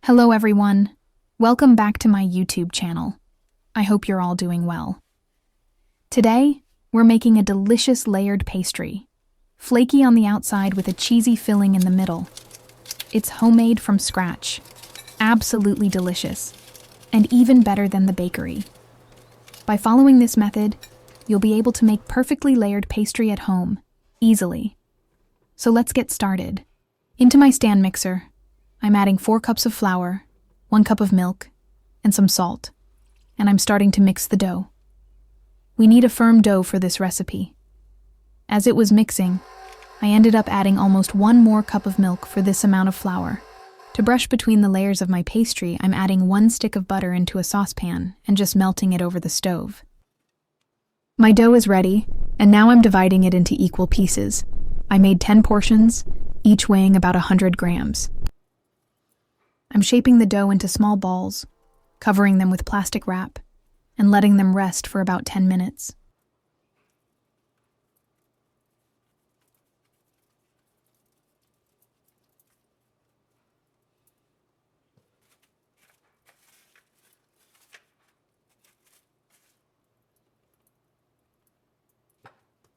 Hello everyone. Welcome back to my YouTube channel. I hope you're all doing well. Today, we're making a delicious layered pastry. Flaky on the outside with a cheesy filling in the middle. It's homemade from scratch. Absolutely delicious. And even better than the bakery. By following this method, you'll be able to make perfectly layered pastry at home, easily. So let's get started. Into my stand mixer, I'm adding 4 cups of flour, 1 cup of milk, and some salt, and I'm starting to mix the dough. We need a firm dough for this recipe. As it was mixing, I ended up adding almost 1 more cup of milk for this amount of flour. To brush between the layers of my pastry, I'm adding 1 stick of butter into a saucepan and just melting it over the stove. My dough is ready, and now I'm dividing it into equal pieces. I made 10 portions, each weighing about 100 grams. I'm shaping the dough into small balls, covering them with plastic wrap, and letting them rest for about 10 minutes.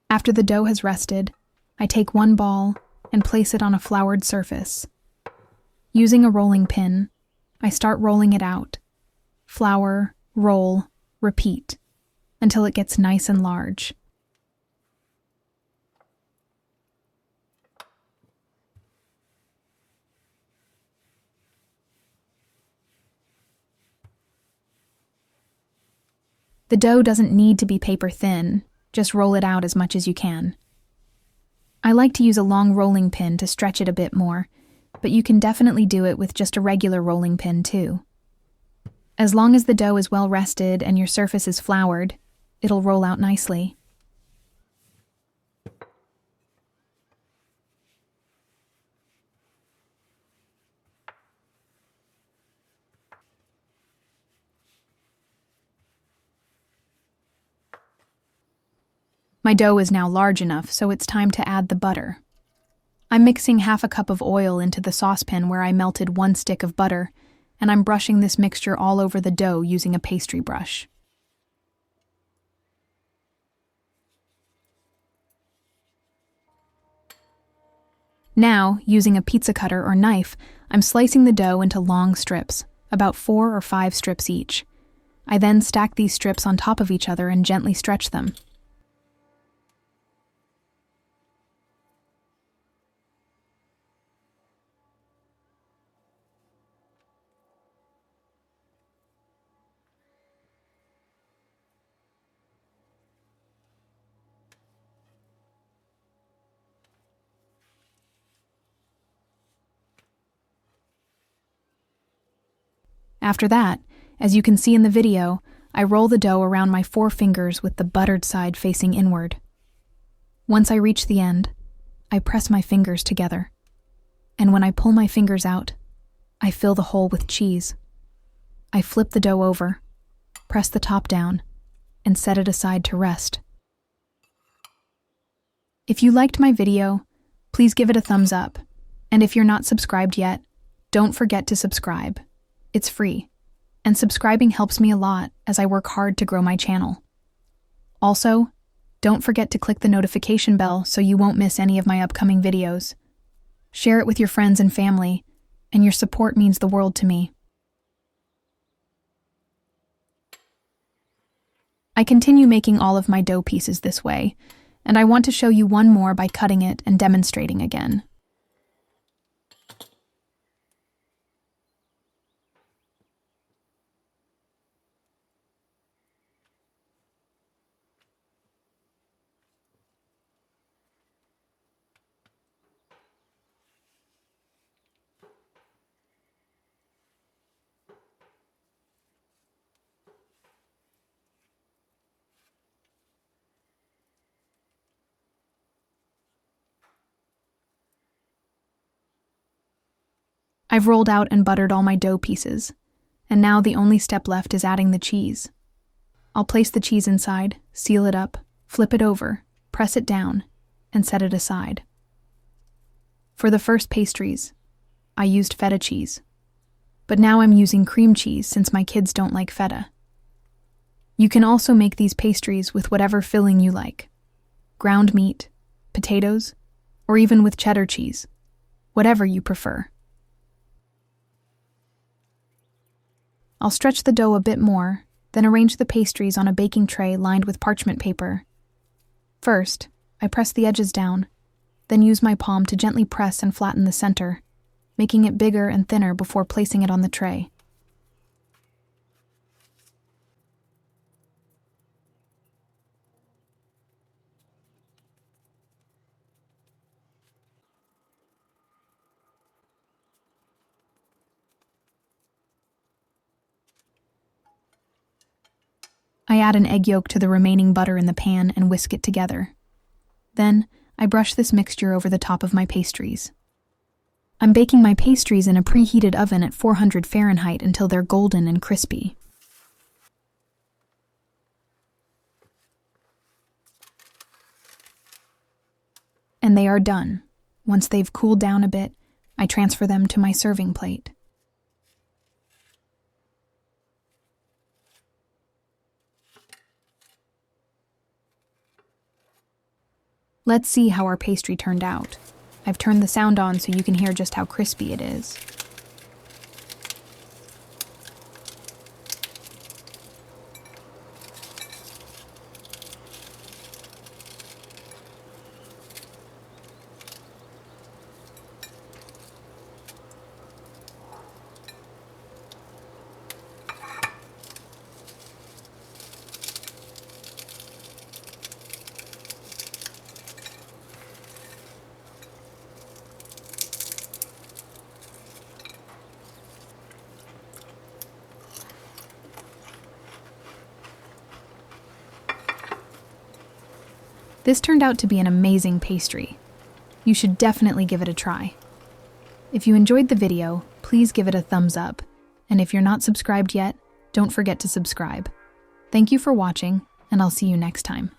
After the dough has rested, I take 1 ball and place it on a floured surface. Using a rolling pin, I start rolling it out. Flour, roll, repeat, until it gets nice and large. The dough doesn't need to be paper thin, just roll it out as much as you can. I like to use a long rolling pin to stretch it a bit more, but you can definitely do it with just a regular rolling pin too. As long as the dough is well rested and your surface is floured, it'll roll out nicely. My dough is now large enough, so it's time to add the butter. I'm mixing half a cup of oil into the saucepan where I melted 1 stick of butter, and I'm brushing this mixture all over the dough using a pastry brush. Now, using a pizza cutter or knife, I'm slicing the dough into long strips, about 4 or 5 strips each. I then stack these strips on top of each other and gently stretch them. After that, as you can see in the video, I roll the dough around my 4 fingers with the buttered side facing inward. Once I reach the end, I press my fingers together. And when I pull my fingers out, I fill the hole with cheese. I flip the dough over, press the top down, and set it aside to rest. If you liked my video, please give it a thumbs up. And if you're not subscribed yet, don't forget to subscribe. It's free, and subscribing helps me a lot as I work hard to grow my channel. Also, don't forget to click the notification bell so you won't miss any of my upcoming videos. Share it with your friends and family, and your support means the world to me. I continue making all of my dough pieces this way, and I want to show you one more by cutting it and demonstrating again. I've rolled out and buttered all my dough pieces, and now the only step left is adding the cheese. I'll place the cheese inside, seal it up, flip it over, press it down, and set it aside. For the first pastries, I used feta cheese. but now I'm using cream cheese since my kids don't like feta. You can also make these pastries with whatever filling you like. Ground meat, potatoes, or even with cheddar cheese, whatever you prefer. I'll stretch the dough a bit more, then arrange the pastries on a baking tray lined with parchment paper. First, I press the edges down, then use my palm to gently press and flatten the center, making it bigger and thinner before placing it on the tray. I add an egg yolk to the remaining butter in the pan and whisk it together. Then, I brush this mixture over the top of my pastries. I'm baking my pastries in a preheated oven at 400 Fahrenheit until they're golden and crispy. And they are done. Once they've cooled down a bit, I transfer them to my serving plate. Let's see how our pastry turned out. I've turned the sound on so you can hear just how crispy it is. This turned out to be an amazing pastry. You should definitely give it a try. If you enjoyed the video, please give it a thumbs up. And if you're not subscribed yet, don't forget to subscribe. Thank you for watching, and I'll see you next time.